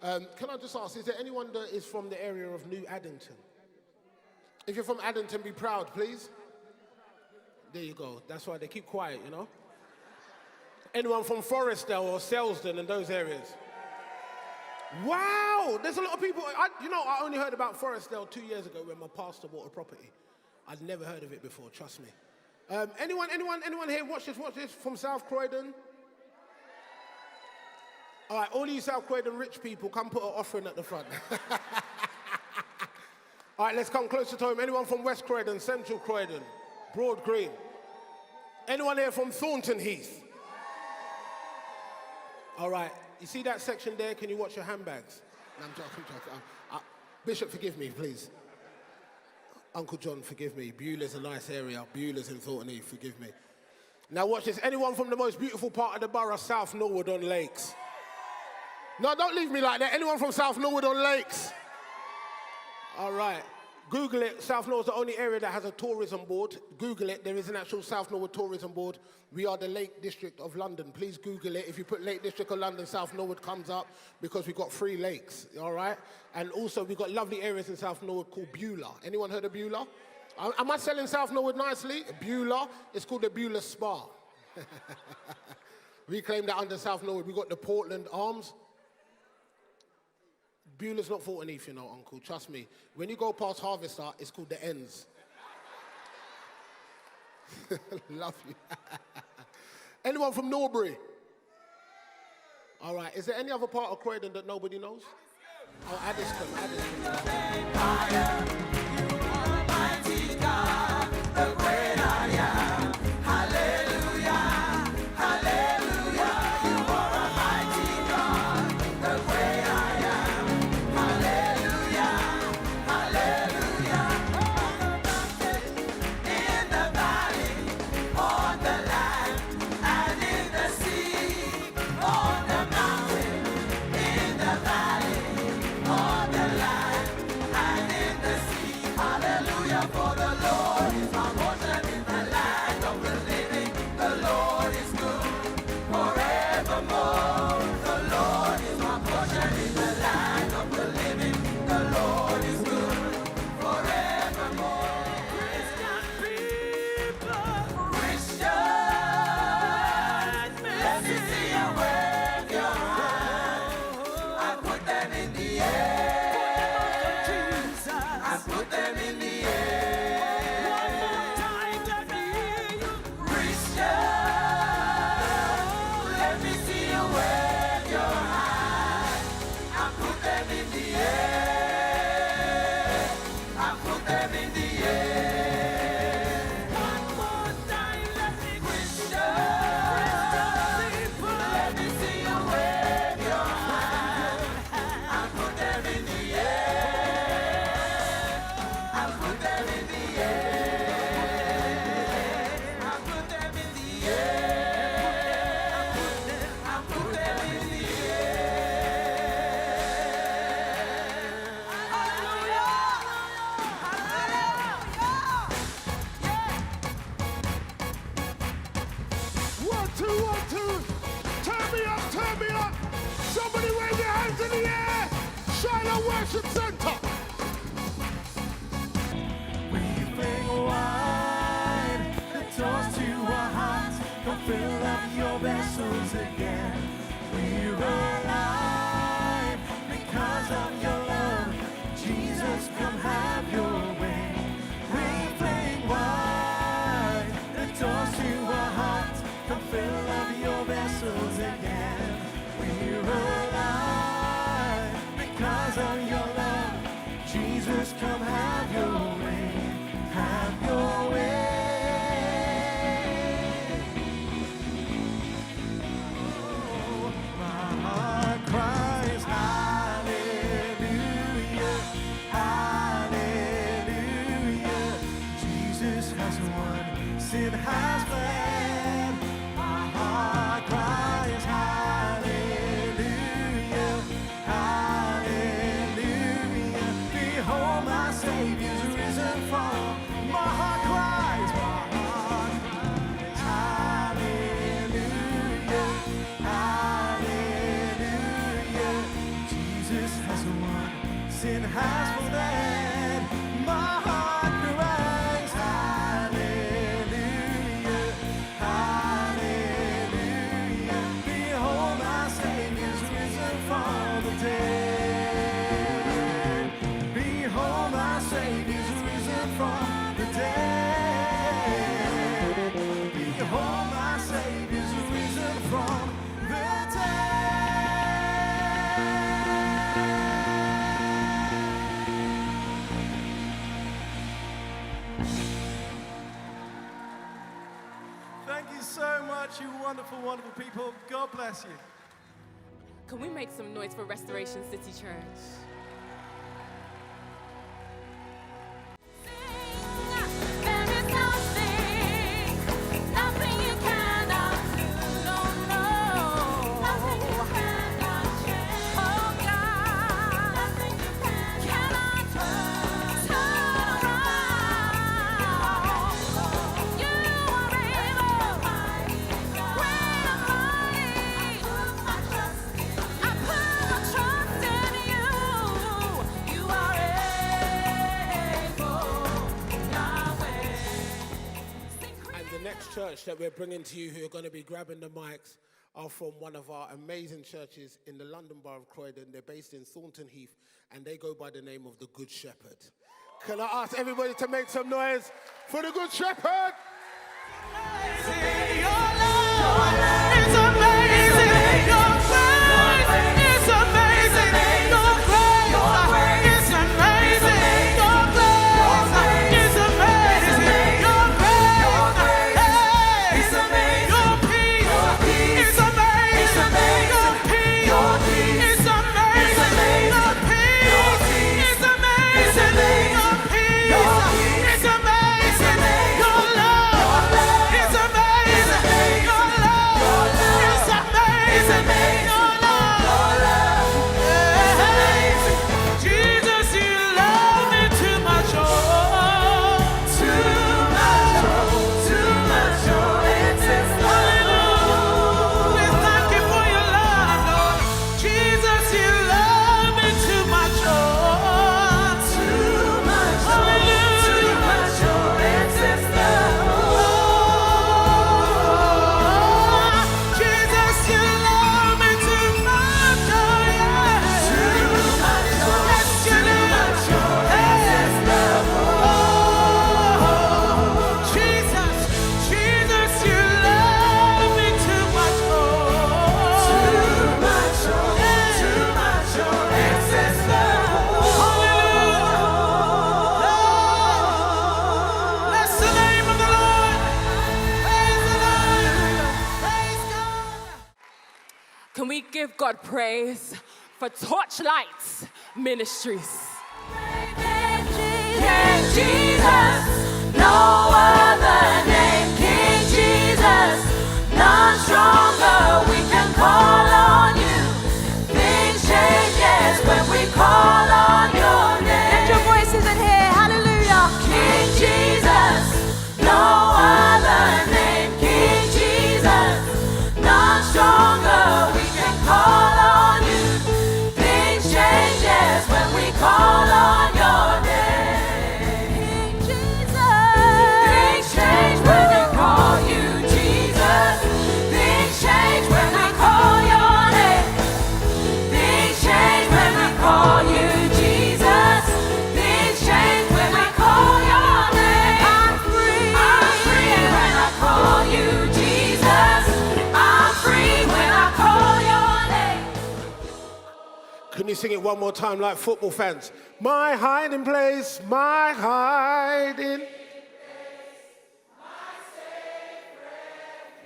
Can I just ask, is there anyone that is from the area of New Addington? If you're from Addington, be proud, please. There you go. That's why they keep quiet, you know? Anyone from Forestdale or Selsdon and those areas? Wow, there's a lot of people. I only heard about Forestdale 2 years ago when my pastor bought a property. I'd never heard of it before, trust me. Anyone here, watch this, from South Croydon? All right, all you South Croydon rich people, come put an offering at the front. All right, let's come closer to home. Anyone from West Croydon, Central Croydon, Broad Green? Anyone here from Thornton Heath? All right, you see that section there? Can you watch your handbags? No, I'm joking. Bishop, forgive me, please. Uncle John, forgive me. Beulah's a nice area. Beulah's in Thornton Heath, forgive me. Now watch this. Anyone from the most beautiful part of the borough, South Norwood on Lakes? No, don't leave me like that. Anyone from South Norwood on Lakes? All right. Google it. South Norwood's the only area that has a tourism board. Google it. There is an actual South Norwood tourism board. We are the Lake District of London. Please Google it. If you put Lake District of London, South Norwood comes up because we've got 3 lakes, all right? And also we've got lovely areas in South Norwood called Beulah. Anyone heard of Beulah? Am I selling South Norwood nicely? Beulah. It's called the Beulah Spa. We claim that under South Norwood. We've got the Portland Arms. Beulah's not Thornton Heath, you know, Uncle. Trust me. When you go past Harvester, it's called the Ends. Love you. Anyone from Norbury? All right. Is there any other part of Croydon that nobody knows? Oh, Addiscombe. Worship Center. We fling wide the doors to our hearts. Come fill up your vessels again. We're alive because of your love. Jesus, come have your way. We fling wide the doors to our hearts. Come fill up your vessels again. We're alive because of your love. Jesus, come have your way. Have your way. Oh, my heart cries hallelujah, hallelujah. Jesus has won, sin has fled. My heart cries hallelujah, hallelujah. Behold, my Savior's Jesus has won, sin has fled. My heart cries, hallelujah, hallelujah. Behold, my Savior's risen from the dead. Behold, my Savior's risen from the dead. Behold, my Savior's risen from the dead. Thank you so much, you wonderful, wonderful people. God bless you. Can we make some noise for Restoration City Church? Church that we're bringing to you, who are going to be grabbing the mics, are from one of our amazing churches in the London Borough of Croydon. They're based in Thornton Heath, and they go by the name of the Good Shepherd. Can I ask everybody to make some noise for the Good Shepherd? Can we give God praise for Torchlight Ministries? King Jesus, no other name. King Jesus, none stronger. We can call on you. Things change, yes, when we call on your name. Lift your voices in here, hallelujah. King Jesus, no other name. King Jesus, none stronger. We can call on you. Things change, yes, when we call on your name. King Jesus, things change when we call you, Jesus. Things change when we call your name. Things change when we call you, Jesus. Things change when we call your name. I'm free when I call you, Jesus. I'm free when I call your name. Can you sing it one more time like football fans? My hiding place, my hiding.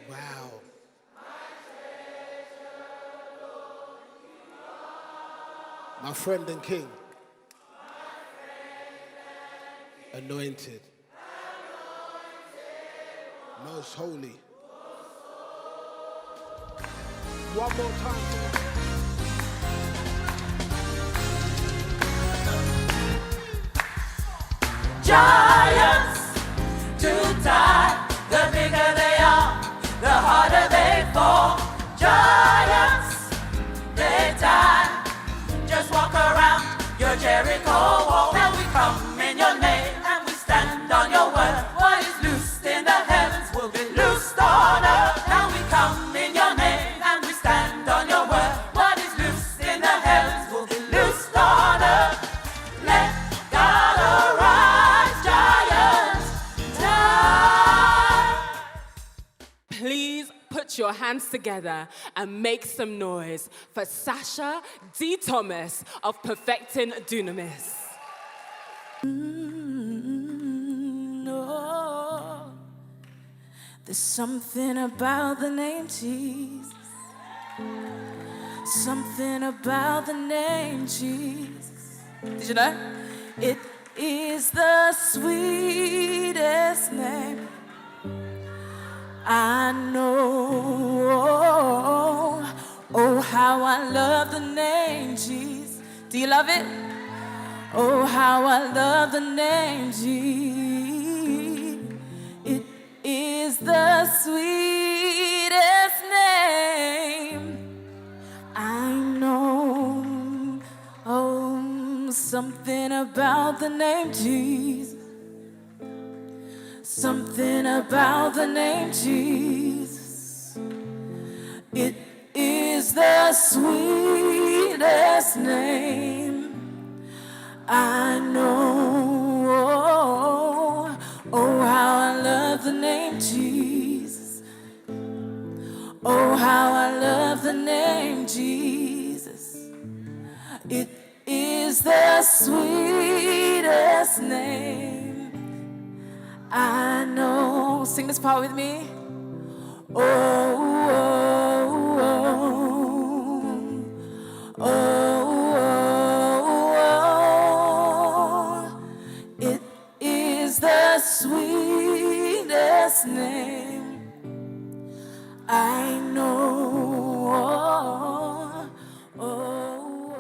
Wow. My friend and king. Anointed. Most holy. One more time. Giants to die, the bigger they are, the harder they fall. Giants, they die, just walk around your Jericho wall. Now we come in your name and we stand on your word. What is loosed in the heavens will be loosed on earth. Now we come in your name and we stand on your word. What is loosed in the heavens will be loosed on earth. Let God arise, giants die. Please put your hands together and make some noise for Sasha D. Thomas of Perfecting Dunamis. No, there's something about the name Jesus. Something about the name Jesus. Did you know? It is the sweetest name I know. Oh, how I love the name Jesus. Do you love it? Oh, how I love the name Jesus. It is the sweetest name I know. Oh, something about the name Jesus. Something about the name Jesus. It is the sweetest name I know. Oh, how I love the name Jesus. Oh, how I love the name Jesus. It is the sweetest name I know. Sing this part with me. Oh, oh, oh, oh, oh. It is the sweetest name I know. Oh, oh.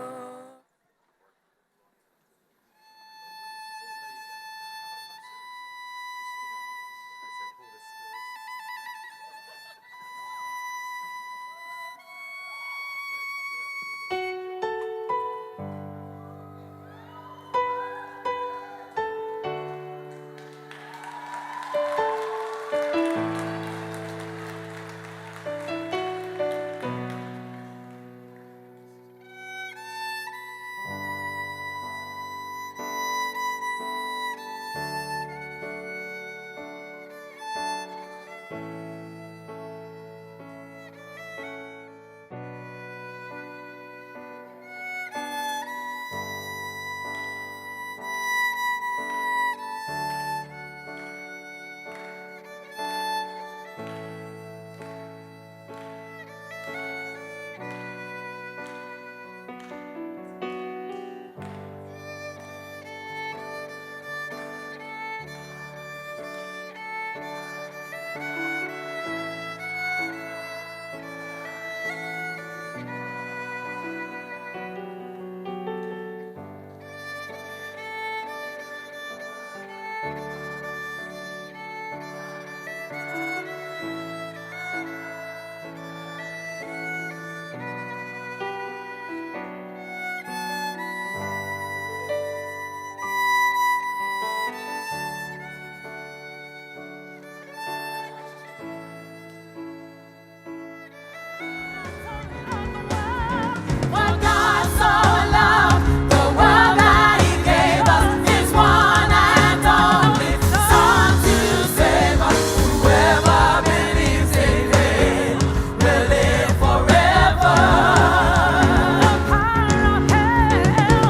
For God so loved the world that He gave us His one and only Son to save us. Whoever believes in Him will live forever.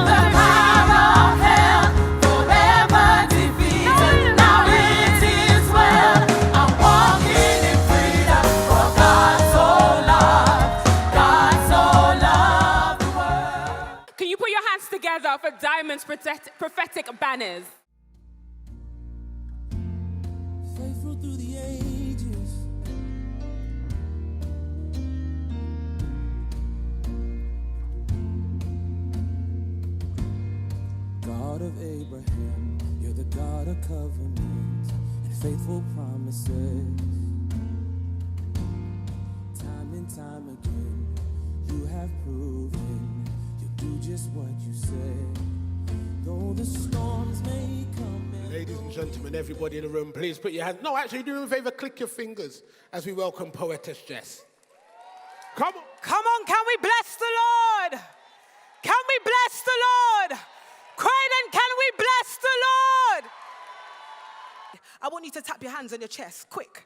The power of hell forever defeated. Now it is well. I'm walking in freedom. For God so loved the world. Can you put your hands together for Diamond's prophetic banners? Faithful through the ages. God of Abraham, you're the God of covenants and faithful promises. Time and time again, you have proven you do just what you say. gentlemen, everybody in the room, please put your hands. No, actually, do me a favor, click your fingers as we welcome Poetess Jess. Come on. Come on, can we bless the Lord? Can we bless the Lord? Croydon, can we bless the Lord? I want you to tap your hands on your chest, quick.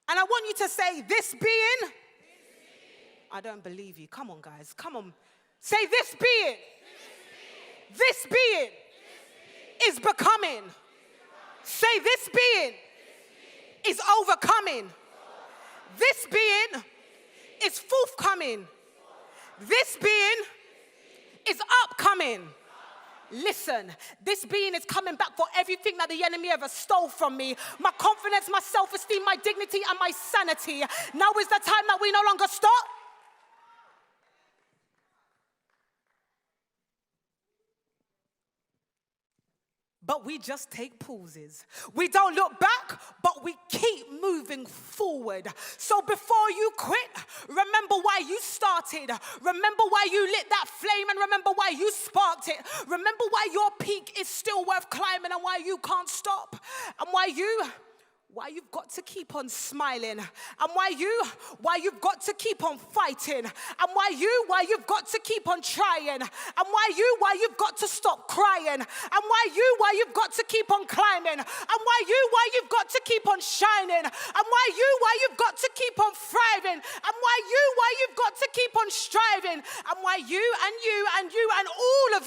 And I want you to say, this being. I don't believe you. Come on, guys. Come on. Say, this being. This being is becoming. Say, this being is overcoming. This being is forthcoming. This being is upcoming. Listen, this being is coming back for everything that the enemy ever stole from me. My confidence, my self-esteem, my dignity, and my sanity. Now is the time that we no longer stop. But we just take pauses. We don't look back, but we keep moving forward. So before you quit, remember why you started. Remember why you lit that flame, and remember why you sparked it. Remember why your peak is still worth climbing, and why you can't stop. And why you've got to keep on smiling, and why you've got to keep on fighting, and why you've got to keep on trying, and why you've got to stop crying, and why you've got to keep on climbing, and why you've got to keep on shining, and why you've got to keep on thriving, and why you've got to keep on striving, and why you and all of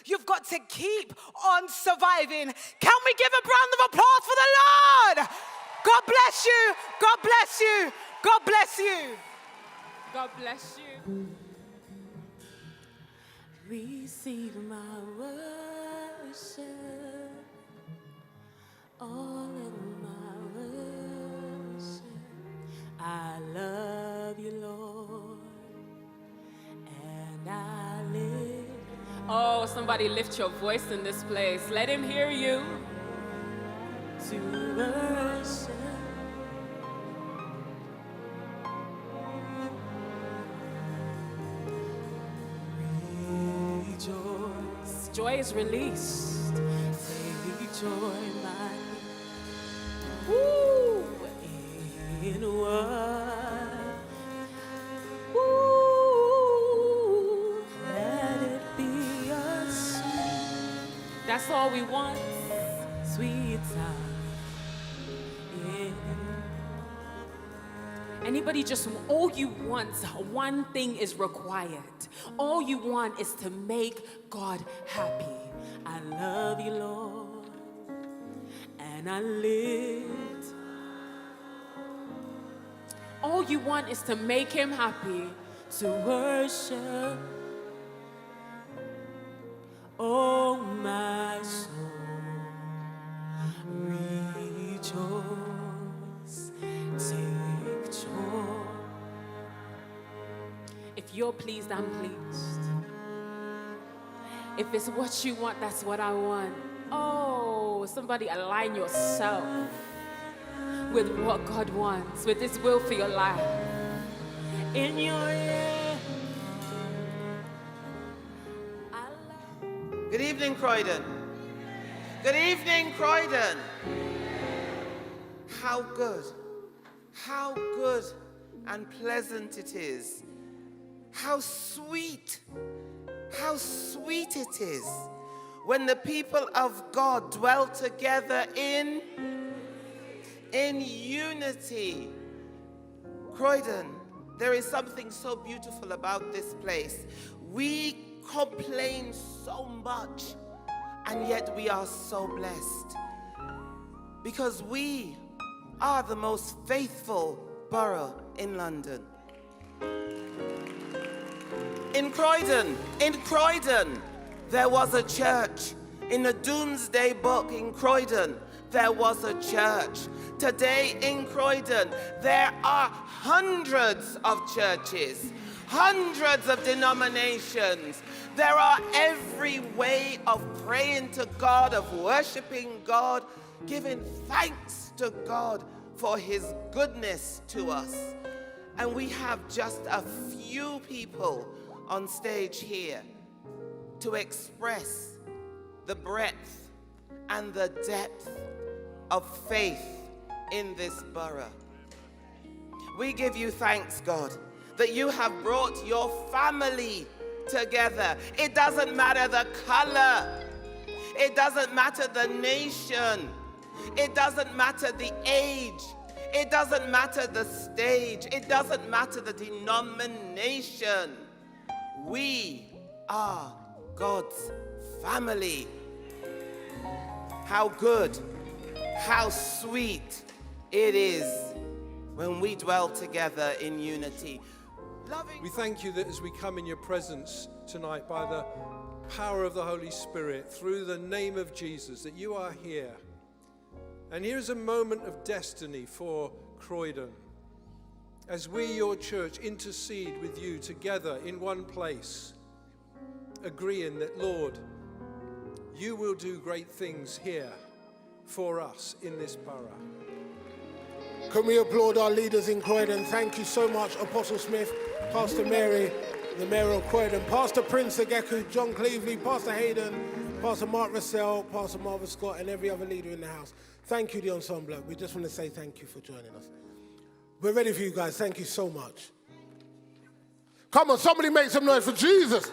you've got to keep on surviving. Can we give a round of applause for the Lord? God bless you. God bless you. God bless you. God bless you. Receive my worship, all of my worship. I love you, Lord, and I live. Oh, somebody lift your voice in this place. Let him hear you. To worship. Rejoice. Joy is released. Take joy, my woo, in what? Woo, let it be a sweet. That's all we want. Sweet time. Anybody just, all you want, one thing is required. All you want is to make God happy. I love you, Lord, and I live. All you want is to make him happy, to worship. Oh, my soul, rejoice, take joy. If you're pleased, I'm pleased. If it's what you want, that's what I want. Oh, somebody align yourself with what God wants, with his will for your life. In your ear. Good evening, Croydon. Good evening, Croydon. How good and pleasant it is. How sweet it is when the people of God dwell together in unity. Croydon, there is something so beautiful about this place. We complain so much, and yet we are so blessed because we are the most faithful borough in London. In Croydon, there was a church. In the Doomsday Book in Croydon, there was a church. Today in Croydon, there are hundreds of churches, hundreds of denominations. There are every way of praying to God, of worshiping God, giving thanks to God for his goodness to us. And we have just a few people on stage here to express the breadth and the depth of faith in this borough. We give you thanks, God, that you have brought your family together. It doesn't matter the color. It doesn't matter the nation. It doesn't matter the age. It doesn't matter the stage. It doesn't matter the denomination. We are God's family. How good, how sweet it is when we dwell together in unity. We thank you that as we come in your presence tonight by the power of the Holy Spirit, through the name of Jesus, that you are here. And here's a moment of destiny for Croydon. As we, your church, intercede with you together in one place, agreeing that, Lord, you will do great things here for us in this borough. Can we applaud our leaders in Croydon? Thank you so much, Apostle Smith, Pastor Mary, the Mayor of Croydon, Pastor Prince Ageku, John Cleveley, Pastor Hayden, Pastor Mark Russell, Pastor Marvin Scott, and every other leader in the house. Thank you, the ensemble. We just want to say thank you for joining us. We're ready for you guys. Thank you so much. Come on, somebody make some noise for Jesus.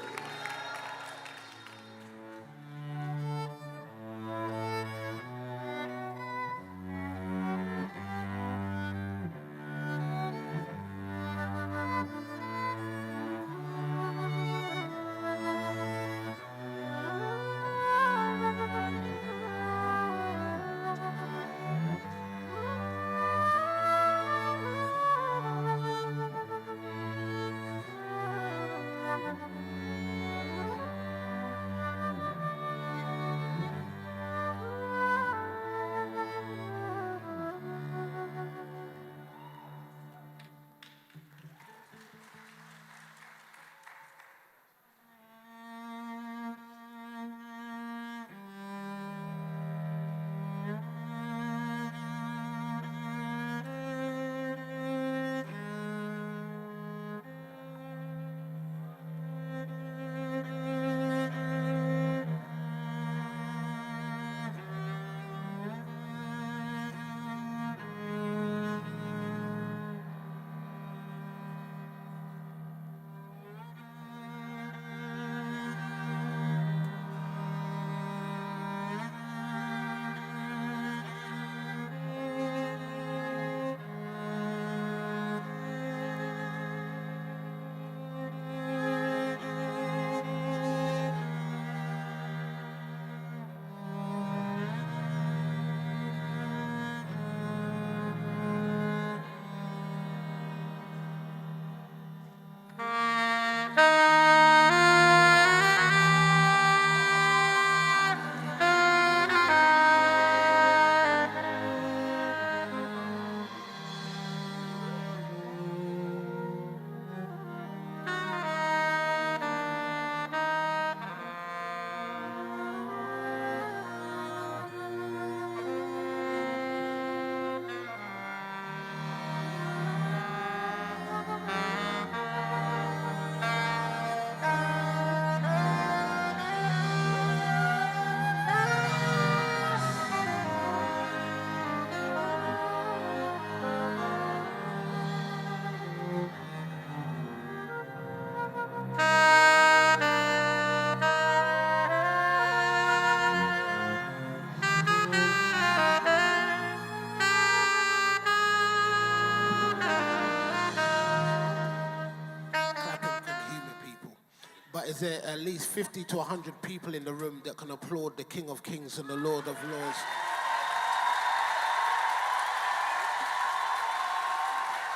Is there at least 50 to 100 people in the room that can applaud the King of Kings and the Lord of Lords?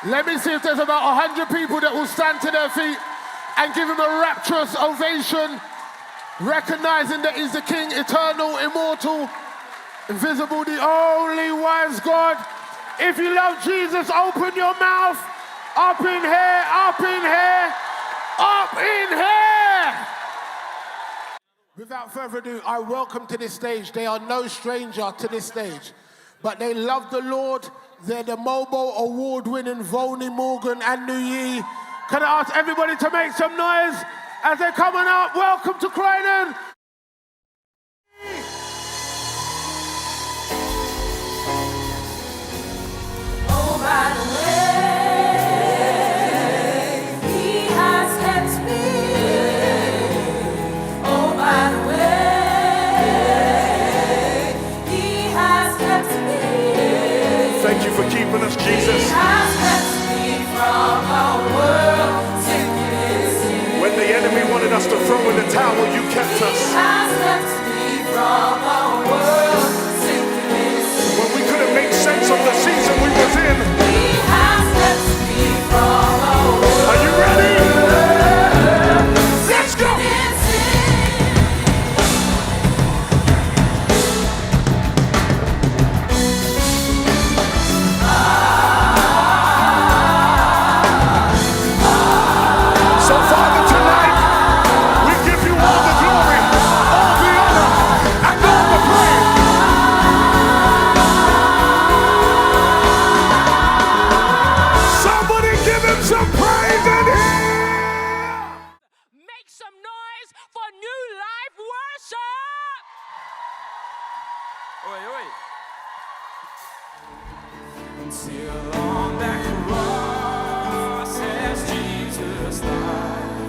Let me see if there's about 100 people that will stand to their feet and give him a rapturous ovation, recognizing that he's the King, eternal, immortal, invisible, the only wise God. If you love Jesus, open your mouth. Up in here, up in here, up in here. Without further ado, I welcome to this stage. They are no stranger to this stage, but they love the Lord. They're the Mobo award-winning Volney Morgan and Nuyi. Can I ask everybody to make some noise as they're coming up? Welcome to Croydon. us, Jesus. When the enemy wanted us to throw in the towel, you kept us. When we couldn't make sense of the season we was in. Are you ready? Let's go! So Father, tonight, we give you all the glory, all the honor, and all the praise. Somebody give him some praise in here! Make some noise for New Life Worship. Oi, oi. Till on that cross as Jesus died,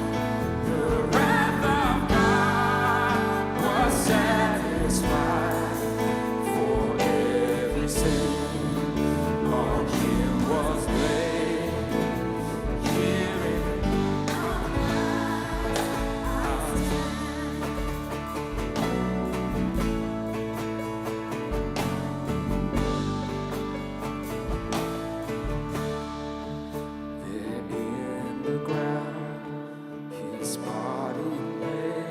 the wrath of God was satisfied. For every sin on him was laid. Hearing in the ground, his body lay,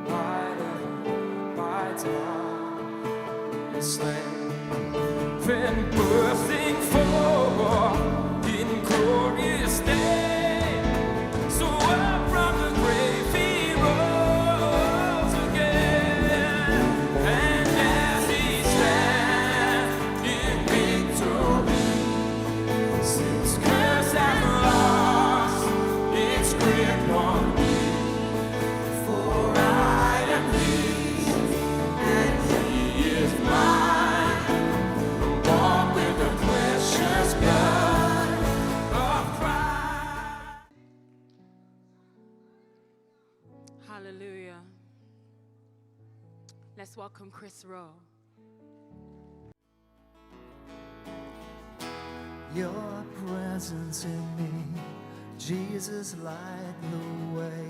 wide by time, slain, then bursting forth in glorious day. So up from the grave he rose again, and as he stands in victory, since curse and loss its grip on me, for I am his and he is mine, bought with the precious blood of Christ. Hallelujah. Let's welcome Chris Rowe. Your presence in me, Jesus, light the way.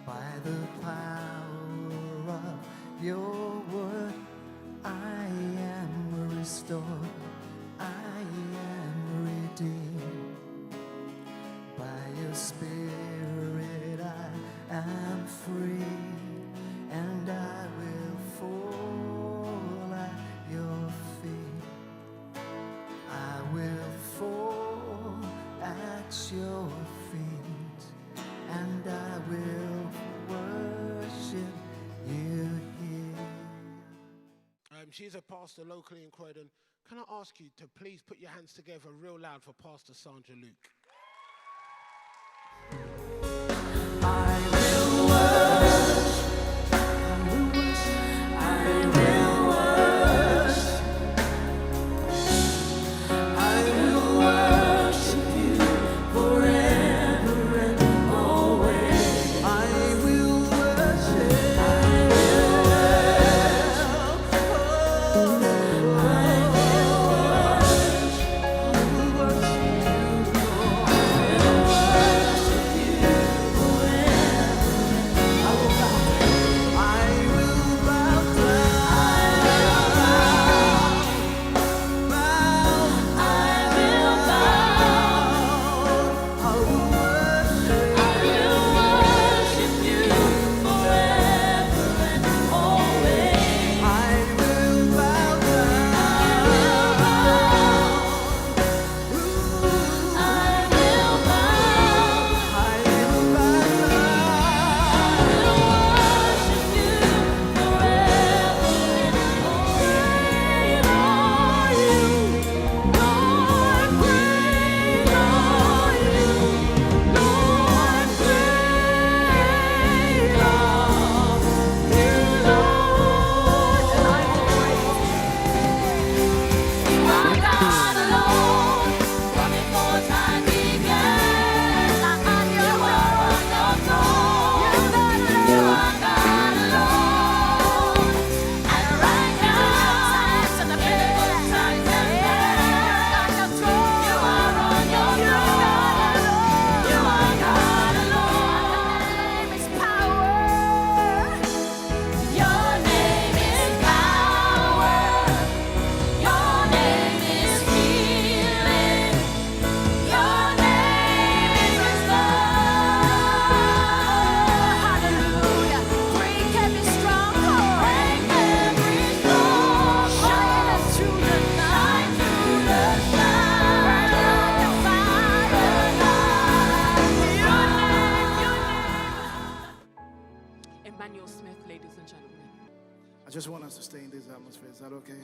By the power of your word, I am restored, I am redeemed. By your spirit I am free, and I will fall at your feet. I will fall at your feet, and I will worship you here. She's a pastor locally in Croydon. Can I ask you to please put your hands together real loud for Pastor Sandra Luke? Manuel Smith, ladies and gentlemen. I just want us to stay in this atmosphere. Is that okay?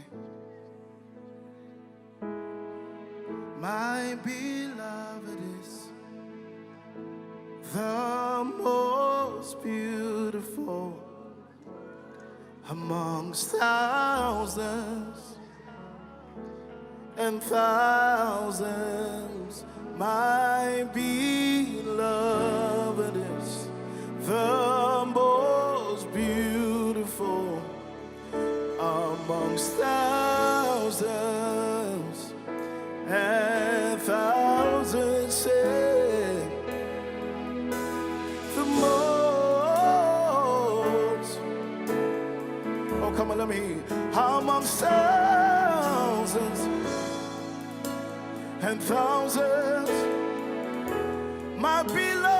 My beloved is the most beautiful amongst thousands and thousands. My beloved is the most beautiful amongst thousands and thousands. Say the most. Oh, come on, let me hear you. Amongst thousands and thousands, my beloved